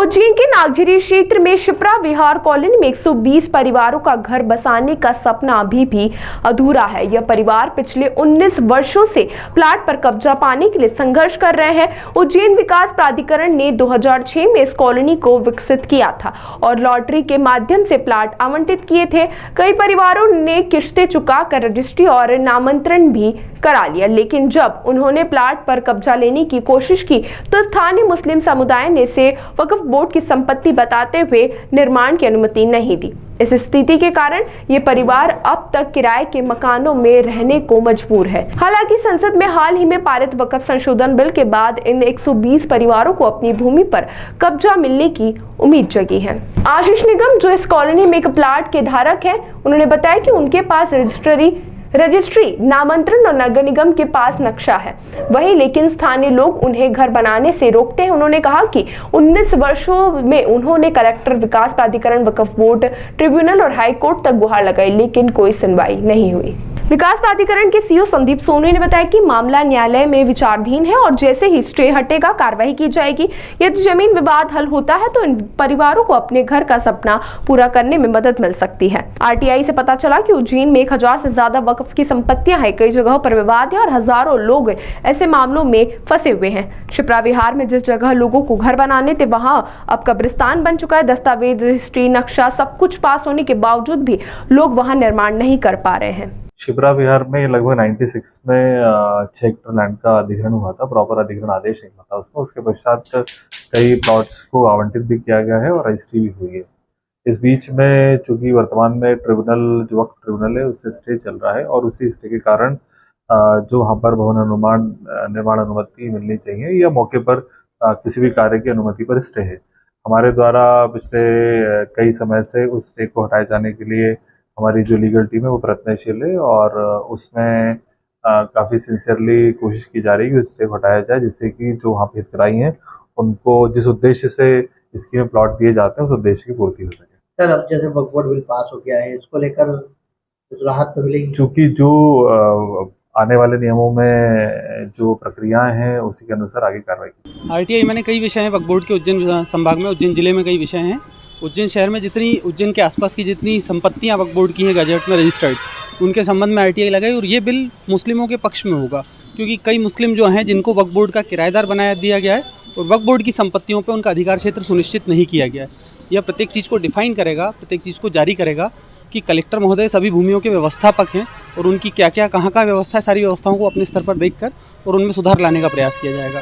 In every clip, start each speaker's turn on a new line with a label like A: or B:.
A: उज्जैन के नागझरी क्षेत्र में शिप्रा विहार कॉलोनी में 120 परिवारों का घर बसाने का सपना अभी भी अधूरा है। यह परिवार पिछले 19 वर्षों से प्लाट पर कब्जा पाने के लिए संघर्ष कर रहे हैं। उज्जैन विकास प्राधिकरण ने 2006 में इस कॉलोनी को विकसित किया था और लॉटरी के माध्यम से प्लाट आवंटित किए थे। कई परिवारों ने किस्तें चुकाकर रजिस्ट्री और नामांतरण भी करा लिया, लेकिन जब उन्होंने प्लाट पर कब्जा लेने की कोशिश की तो स्थानीय मुस्लिम समुदाय ने इसे वक्फ बोर्ड की संपत्ति बताते हुए निर्माण की अनुमति नहीं दी। इस स्थिति के कारण ये परिवार अब तक किराए के मकानों में रहने को मजबूर है। हालांकि संसद में हाल ही में पारित वक्फ संशोधन बिल के बाद इन 120 परिवारों को अपनी भूमि पर कब्जा मिलने की उम्मीद जगी है। आशीष निगम, जो इस कॉलोनी में एक प्लाट के धारक हैं, उन्होंने बताया कि उनके पास रजिस्ट्री, नामांतरण और नगर निगम के पास नक्शा है वही, लेकिन स्थानीय लोग उन्हें घर बनाने से रोकते हैं। उन्होंने कहा कि 19 वर्षों में उन्होंने कलेक्टर, विकास प्राधिकरण, वक्फ बोर्ड, ट्रिब्यूनल और हाई कोर्ट तक गुहार लगाई, लेकिन कोई सुनवाई नहीं हुई। विकास प्राधिकरण के सीईओ संदीप सोनी ने बताया कि मामला न्यायालय में विचाराधीन है और जैसे ही स्टे हटेगा कार्रवाई की जाएगी। यदि जमीन विवाद हल होता है तो इन परिवारों को अपने घर का सपना पूरा करने में मदद मिल सकती है। आरटीआई से पता चला कि उज्जैन में 1000 से ज्यादा वक्फ की संपत्तियां हैं। कई जगहों पर विवाद है और हजारों लोग ऐसे मामलों में फंसे हुए हैं। शिप्रा विहार में जिस जगह लोगों को घर बनाने थे वहां अब कब्रिस्तान बन चुका है। दस्तावेज, रजिस्ट्री, नक्शा सब कुछ पास होने के बावजूद भी लोग वहां निर्माण नहीं कर पा रहे हैं।
B: शिप्रा विहार में लगभग 96 में 6 हेक्टर लैंड का अधिग्रहण हुआ था। प्रॉपर अधिग्रहण आदेश नहीं था उसमें। उसके पश्चात कई प्लॉट्स को आवंटित भी किया गया है और रजिस्ट्री भी हुई है। इस बीच में चूंकि वर्तमान में ट्रिब्यूनल, जो वक्फ ट्रिब्यूनल है, उससे स्टे चल रहा है और उसी स्टे के कारण जो वहाँ पर भवन निर्माण अनुमति मिलनी चाहिए या मौके पर किसी भी कार्य की अनुमति पर स्टे है। हमारे द्वारा पिछले कई समय से उस स्टे को हटाए जाने के लिए हमारी जो लीगल टीम है वो प्रयत्नशील है और उसमें काफ़ी सिंसियरली कोशिश की जा रही है कि स्टे हटाया जाए, जिससे कि जो वहाँ पे हितग्राही हैं उनको जिस उद्देश्य से स्कीम में प्लॉट दिए जाते हैं उस उद्देश्य की पूर्ति हो सके।
C: सर, अब जैसे वक्फ बोर्ड बिल पास हो गया है, इसको लेकर कुछ राहत तो मिलेगी?
B: चूँकि जो आने वाले नियमों में जो प्रक्रियाएं हैं उसी के अनुसार आगे कार्रवाई की।
D: आरटीआई मैंने कई विषय हैं वक्फ बोर्ड के उज्जैन संभाग में, उज्जैन जिले में कई विषय हैं। उज्जैन शहर में जितनी, उज्जैन के आसपास की जितनी संपत्तियां वक्फ बोर्ड की हैं गजट में रजिस्टर्ड, उनके संबंध में आरटीआई लगाई और ये बिल मुस्लिमों के पक्ष में होगा, क्योंकि कई मुस्लिम जो हैं जिनको वक्फ बोर्ड का किराएदार बनाया दिया गया है और वक्फ बोर्ड की संपत्तियों पर उनका अधिकार क्षेत्र सुनिश्चित नहीं किया गया है। यह प्रत्येक चीज़ को डिफाइन करेगा, प्रत्येक चीज़ को जारी करेगा कि कलेक्टर महोदय सभी भूमियों के व्यवस्थापक हैं और उनकी क्या क्या कहाँ का व्यवस्था है, सारी व्यवस्थाओं को अपने स्तर पर देखकर और उनमें सुधार लाने का प्रयास किया जाएगा।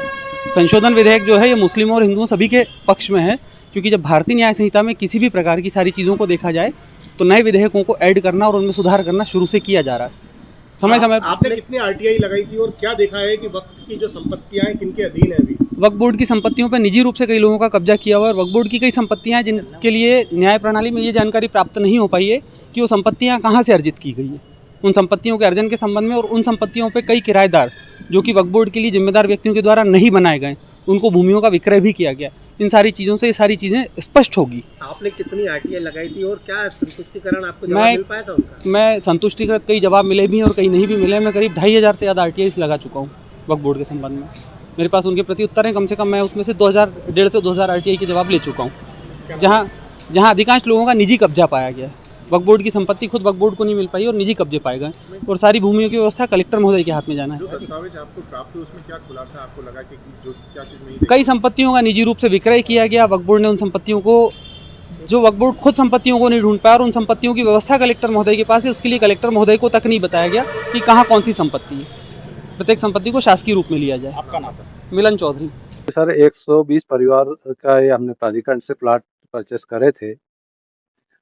D: संशोधन विधेयक जो है ये मुस्लिमों और हिंदुओं सभी के पक्ष में है, क्योंकि जब भारतीय न्याय संहिता में किसी भी प्रकार की सारी चीज़ों को देखा जाए तो नए विधेयकों को ऐड करना और उनमें सुधार करना शुरू से किया जा रहा है। समय समय
E: आपने कितनी आरटीआई लगाई थी और क्या देखा है कि वक्फ की जो संपत्तियां हैं किनके अधीन है अभी?
D: वक्फ बोर्ड की संपत्तियों पर निजी रूप से कई लोगों का कब्जा किया हुआ है और वक्फ बोर्ड की कई संपत्तियां हैं जिनके लिए न्याय प्रणाली में ये जानकारी प्राप्त नहीं हो पाई है कि वो संपत्तियां कहाँ से अर्जित की गई है। उन संपत्तियों के अर्जन के संबंध में और उन संपत्तियों पर कई किराएदार जो कि वक्फ बोर्ड के लिए जिम्मेदार व्यक्तियों के द्वारा नहीं बनाए गए, उनको भूमियों का विक्रय भी किया गया। इन सारी चीज़ों से ये सारी चीज़ें स्पष्ट होगी।
E: आपने कितनी आरटीआई लगाई थी और क्या संतुष्टिकरण आपको जवाब मिल पाया था उनका?
D: मैं संतुष्टिकृत कई जवाब मिले भी और कई नहीं भी मिले। मैं करीब 2500 से ज़्यादा आरटीआई लगा चुका हूँ वक्फ बोर्ड के संबंध में। मेरे पास उनके प्रति उत्तर हैं, कम से कम मैं उसमें से 1,500 से 2,000 आरटीआई के जवाब ले चुका हूँ, जहाँ अधिकांश लोगों का निजी कब्जा पाया गया है। वक्फ बोर्ड की संपत्ति खुद वक्फ बोर्ड को नहीं मिल पाई और निजी कब्जे पाए गए और सारी भूमियों की व्यवस्था कलेक्टर महोदय के हाथ में जाना है।
E: जो दस्तावेज आपको प्राप्त हुए उसमें क्या खुलासा आपको लगा कि जो क्या चीज़ नहीं?
D: कई संपत्तियों का निजी रूप से विक्रय किया गया। वक्फ बोर्ड ने उन संपत्तियों को, जो वक्फ बोर्ड खुद संपत्तियों को नहीं ढूंढ पाया और उन संपत्तियों की व्यवस्था कलेक्टर महोदय के पास है, उसके लिए कलेक्टर महोदय को तक नहीं बताया गया कि कहाँ कौन सी संपत्ति है। प्रत्येक संपत्ति को शासकीय रूप में लिया जाए।
E: आपका नाम?
D: मिलन चौधरी।
F: सर, 120 परिवार का ये हमने प्राधिकरण से प्लाट परचेस करे थे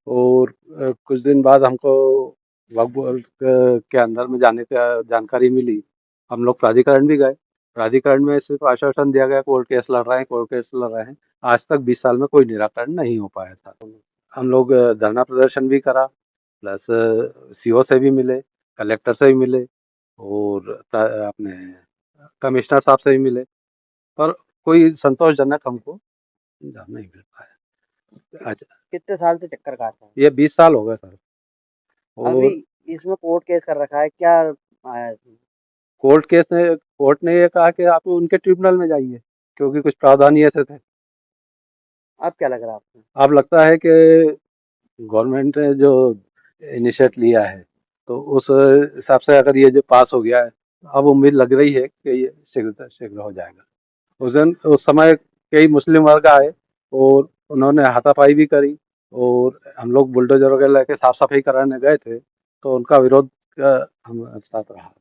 F: और कुछ दिन बाद हमको वक्फ बोर्ड के अंदर में जाने का जानकारी मिली। हम लोग प्राधिकरण भी गए। प्राधिकरण में सिर्फ आश्वासन दिया गया कोर्ट केस लड़ रहे हैं, कोर्ट केस लड़ रहे हैं। आज तक 20 साल में कोई निराकरण नहीं हो पाया था। हम लोग धरना प्रदर्शन भी करा, प्लस सीओ से भी मिले, कलेक्टर से भी मिले और अपने कमिश्नर साहब से भी मिले, पर कोई संतोषजनक हमको जवाब नहीं मिल पाया। अच्छा,
C: कितने साल से चक्कर काट रहे हैं?
F: ये 20 साल हो गए सर। और
C: अभी इसमें कोर्ट केस कर रखा है क्या?
F: कोर्ट ने ये कहा कि आप उनके ट्रिब्यूनल में जाइए, क्योंकि कुछ प्रावधान ऐसे थे।
C: आप क्या लग रहा है आपको?
F: अब लगता है कि गवर्नमेंट ने जो इनिशिएट लिया है तो उस हिसाब से अगर ये जो पास हो गया है, अब उम्मीद लग रही है कि ये शीघ्र शीघ्र हो जाएगा। उस समय कई मुस्लिम वर्ग आए और उन्होंने हाथापाई भी करी और हम लोग बुलडोजर वगैरह लेके साफ सफाई कराने गए थे तो उनका विरोध हम साथ रहा।